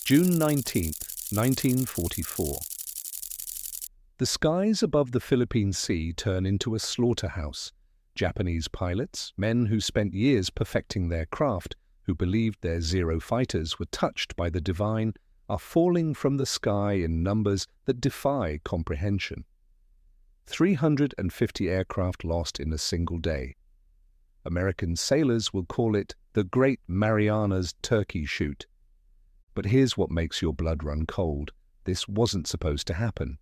June 19, 1944. The skies above the Philippine Sea turn into a slaughterhouse. Japanese pilots, men who spent years perfecting their craft, who believed their Zero fighters were touched by the divine, are falling from the sky in numbers that defy comprehension. 350 aircraft lost in a single day. American sailors will call it the Great Marianas Turkey Shoot. But here's what makes your blood run cold. This wasn't supposed to happen.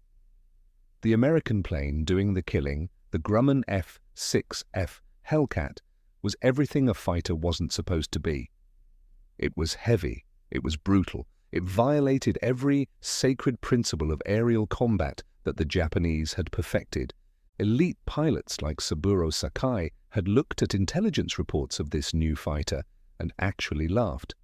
The American plane doing the killing, the Grumman F6F Hellcat, was everything a fighter wasn't supposed to be. It was heavy, it was brutal, it violated every sacred principle of aerial combat that the Japanese had perfected. Elite pilots like Saburo Sakai had looked at intelligence reports of this new fighter and actually laughed.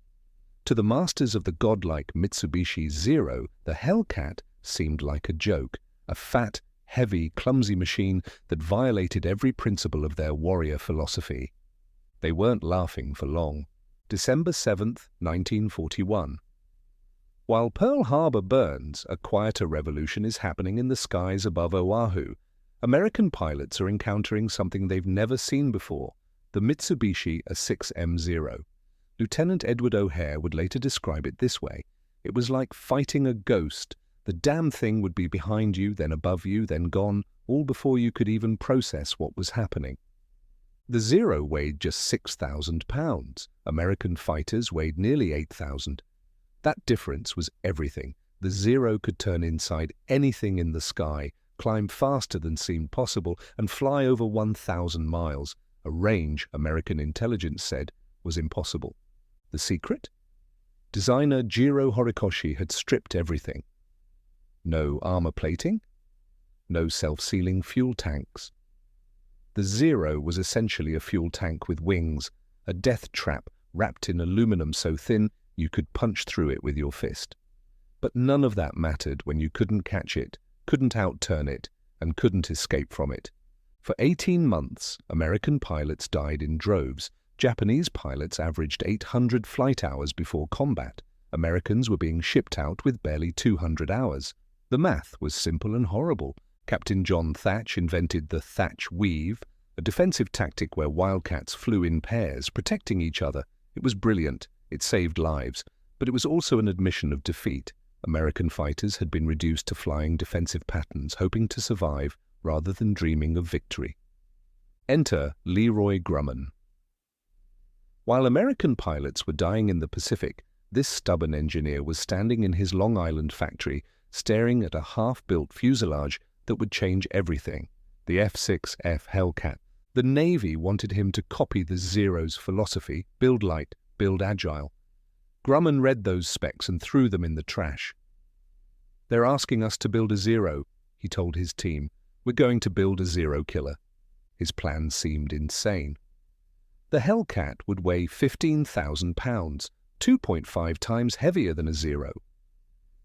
To the masters of the godlike Mitsubishi Zero, the Hellcat seemed like a joke, a fat, heavy, clumsy machine that violated every principle of their warrior philosophy. They weren't laughing for long. December 7th, 1941. While Pearl Harbor burns, a quieter revolution is happening in the skies above Oahu. American pilots are encountering something they've never seen before, the Mitsubishi A6M0. Lieutenant Edward O'Hare would later describe it this way: it was like fighting a ghost. The damn thing would be behind you, then above you, then gone, all before you could even process what was happening. The Zero weighed just 6,000 pounds. American fighters weighed nearly 8,000. That difference was everything. The Zero could turn inside anything in the sky, climb faster than seemed possible, and fly over 1,000 miles, a range, American intelligence said, was impossible. The secret? Designer Jiro Horikoshi had stripped everything. No armor plating, no self-sealing fuel tanks. The Zero was essentially a fuel tank with wings, a death trap wrapped in aluminum so thin you could punch through it with your fist. But none of that mattered when you couldn't catch it, couldn't outturn it, and couldn't escape from it. For 18 months, American pilots died in droves. Japanese pilots averaged 800 flight hours before combat. Americans were being shipped out with barely 200 hours. The math was simple and horrible. Captain John Thatch invented the Thatch Weave, a defensive tactic where wildcats flew in pairs, protecting each other. It was brilliant. It saved lives. But it was also an admission of defeat. American fighters had been reduced to flying defensive patterns, hoping to survive rather than dreaming of victory. Enter Leroy Grumman. While American pilots were dying in the Pacific, this stubborn engineer was standing in his Long Island factory, staring at a half-built fuselage that would change everything, the F6F Hellcat. The Navy wanted him to copy the Zero's philosophy, build light, build agile. Grumman read those specs and threw them in the trash. "They're asking us to build a Zero," he told his team. "We're going to build a Zero killer." His plan seemed insane. The Hellcat would weigh 15,000 pounds, 2.5 times heavier than a Zero.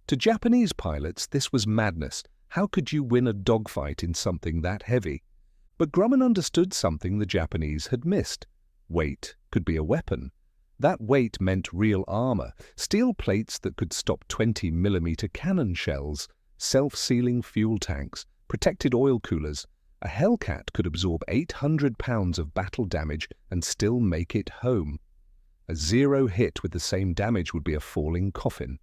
To Japanese pilots, this was madness. How could you win a dogfight in something that heavy? But Grumman understood something the Japanese had missed. Weight could be a weapon. That weight meant real armor, steel plates that could stop 20mm cannon shells, self-sealing fuel tanks, protected oil coolers. A Hellcat could absorb 800 pounds of battle damage and still make it home. A Zero hit with the same damage would be a falling coffin.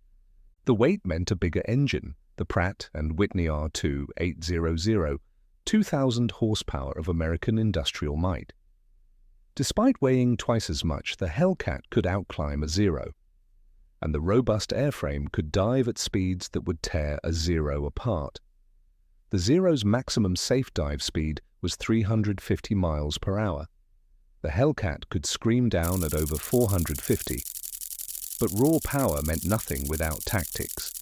The weight meant a bigger engine, the Pratt & Whitney R2-800, 2,000 horsepower of American industrial might. Despite weighing twice as much, the Hellcat could outclimb a Zero, and the robust airframe could dive at speeds that would tear a Zero apart. The Zero's maximum safe dive speed was 350 miles per hour. The Hellcat could scream down at over 450. But raw power meant nothing without tactics.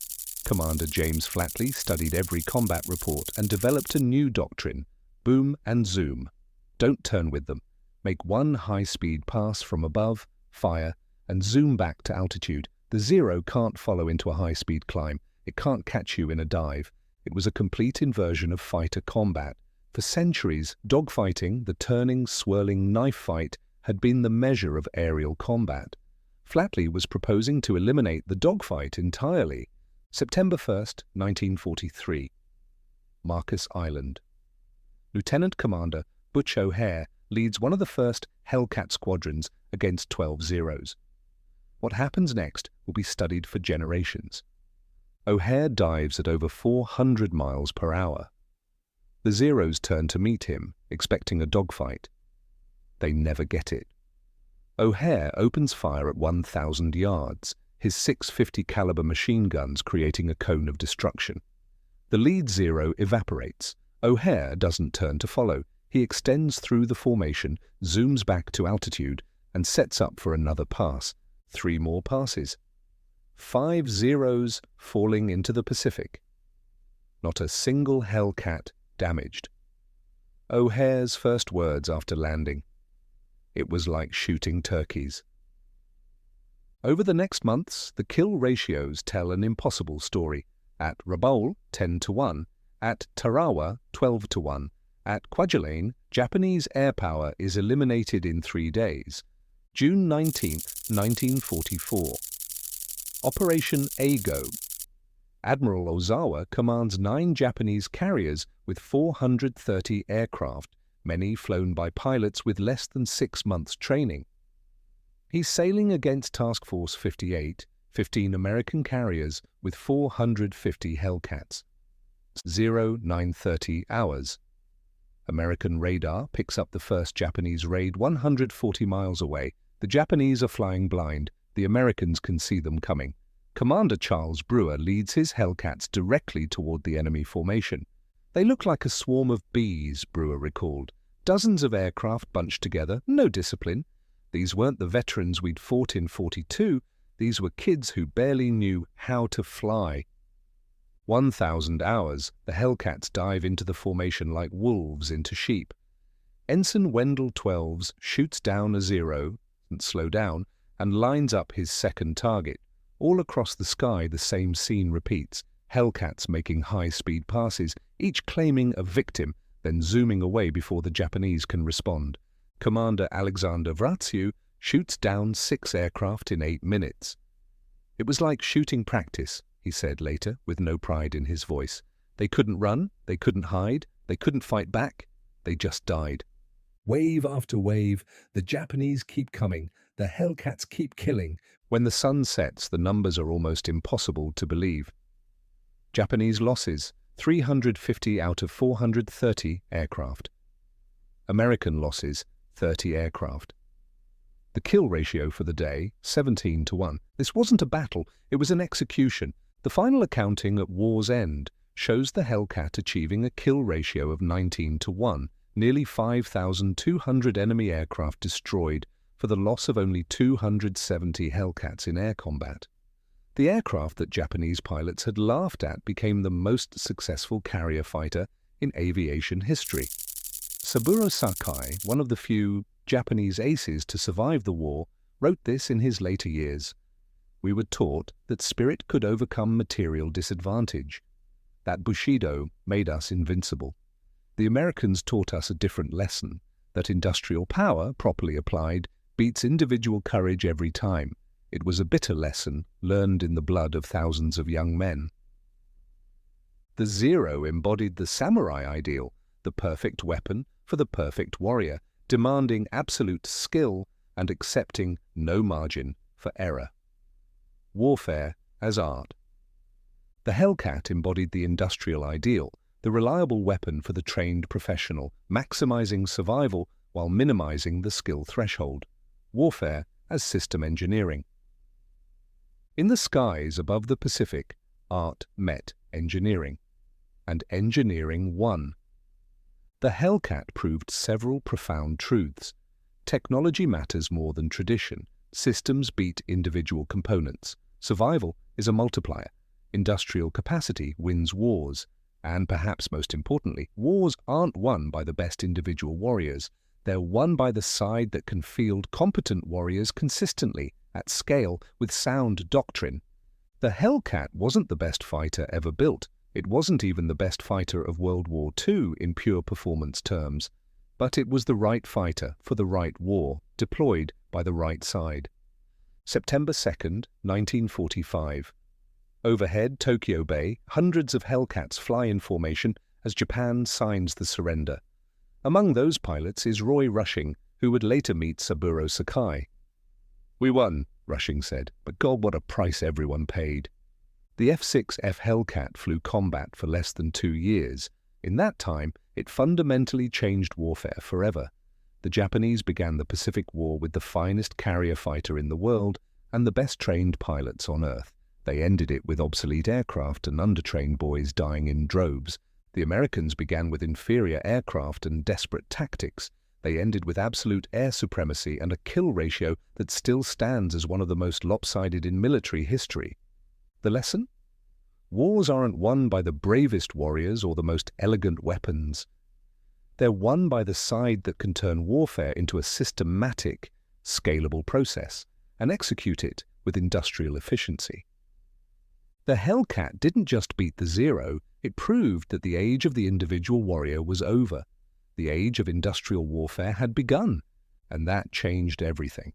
Commander James Flatley studied every combat report and developed a new doctrine: boom and zoom. Don't turn with them. Make one high-speed pass from above, fire, and zoom back to altitude. The Zero can't follow into a high-speed climb. It can't catch you in a dive. It was a complete inversion of fighter combat. For centuries, dogfighting, the turning, swirling knife fight, had been the measure of aerial combat. flatly was proposing to eliminate the dogfight entirely. September 1st, 1943. Marcus Island. Lieutenant Commander Butch O'Hare leads one of the first Hellcat squadrons against 12 Zeros. What happens next will be studied for generations. O'Hare dives at over 400 miles per hour. The Zeros turn to meet him, expecting a dogfight. They never get it. O'Hare opens fire at 1,000 yards, his 650 caliber machine guns creating a cone of destruction. The lead Zero evaporates. O'Hare doesn't turn to follow. He extends through the formation, zooms back to altitude, and sets up for another pass. 3 more passes. 5 Zeros falling into the Pacific. Not a single Hellcat damaged. O'Hare's first words after landing: "It was like shooting turkeys." Over the next months, the kill ratios tell an impossible story. At Rabaul, 10-1. At Tarawa, 12-1. At Kwajalein, Japanese air power is eliminated in 3 days. June 19, 1944. Operation Eigo. Admiral Ozawa commands 9 Japanese carriers with 430 aircraft, many flown by pilots with less than 6 months training. He's sailing against Task Force 58, 15 American carriers with 450 Hellcats. 0930 hours. American radar picks up the first Japanese raid 140 miles away. The Japanese are flying blind. The Americans can see them coming. Commander Charles Brewer leads his Hellcats directly toward the enemy formation. They look like a swarm of bees, Brewer recalled. Dozens of aircraft bunched together, no discipline. These weren't the veterans we'd fought in 42. These were kids who barely knew how to fly. 1,000 hours, the Hellcats dive into the formation like wolves into sheep. Ensign Wendell 12s shoots down a Zero, slow down, and lines up his second target. All across the sky the same scene repeats, Hellcats making high-speed passes, each claiming a victim, then zooming away before the Japanese can respond. Commander Alexander Vratsiu shoots down 6 aircraft in 8 minutes. "It was like shooting practice," he said later, with no pride in his voice. "They couldn't run, they couldn't hide, they couldn't fight back, they just died." Wave after wave, the Japanese keep coming, the Hellcats keep killing. When the sun sets, the numbers are almost impossible to believe. Japanese losses, 350 out of 430 aircraft. American losses, 30 aircraft. The kill ratio for the day, 17-1. This wasn't a battle, it was an execution. The final accounting at war's end shows the Hellcat achieving a kill ratio of 19-1, nearly 5,200 enemy aircraft destroyed for the loss of only 270 Hellcats in air combat. The aircraft that Japanese pilots had laughed at became the most successful carrier fighter in aviation history. Saburo Sakai, one of the few Japanese aces to survive the war, wrote this in his later years. "We were taught that spirit could overcome material disadvantage. That Bushido made us invincible. The Americans taught us a different lesson, that industrial power, properly applied, beats individual courage every time. It was a bitter lesson, learned in the blood of thousands of young men." The Zero embodied the samurai ideal, the perfect weapon for the perfect warrior, demanding absolute skill and accepting no margin for error. Warfare as art. The Hellcat embodied the industrial ideal, the reliable weapon for the trained professional, maximizing survival while minimizing the skill threshold. Warfare as system engineering. In the skies above the Pacific, art met engineering, and engineering won. The Hellcat proved several profound truths. Technology matters more than tradition. Systems beat individual components. Survival is a multiplier. Industrial capacity wins wars. And perhaps most importantly, wars aren't won by the best individual warriors. They're won by the side that can field competent warriors consistently, at scale, with sound doctrine. The Hellcat wasn't the best fighter ever built. It wasn't even the best fighter of World War II in pure performance terms. But it was the right fighter for the right war, deployed by the right side. September 2nd, 1945. Overhead Tokyo Bay, hundreds of Hellcats fly in formation as Japan signs the surrender. Among those pilots is Roy Rushing, who would later meet Saburo Sakai. "We won," Rushing said, "but God, what a price everyone paid." The F6F Hellcat flew combat for less than 2 years. In that time, it fundamentally changed warfare forever. The Japanese began the Pacific War with the finest carrier fighter in the world and the best-trained pilots on Earth. They ended it with obsolete aircraft and undertrained boys dying in droves. The Americans began with inferior aircraft and desperate tactics. They ended with absolute air supremacy and a kill ratio that still stands as one of the most lopsided in military history. The lesson? Wars aren't won by the bravest warriors or the most elegant weapons. They're won by the side that can turn warfare into a systematic, scalable process and execute it with industrial efficiency. The Hellcat didn't just beat the Zero, it proved that the age of the individual warrior was over. The age of industrial warfare had begun, and that changed everything.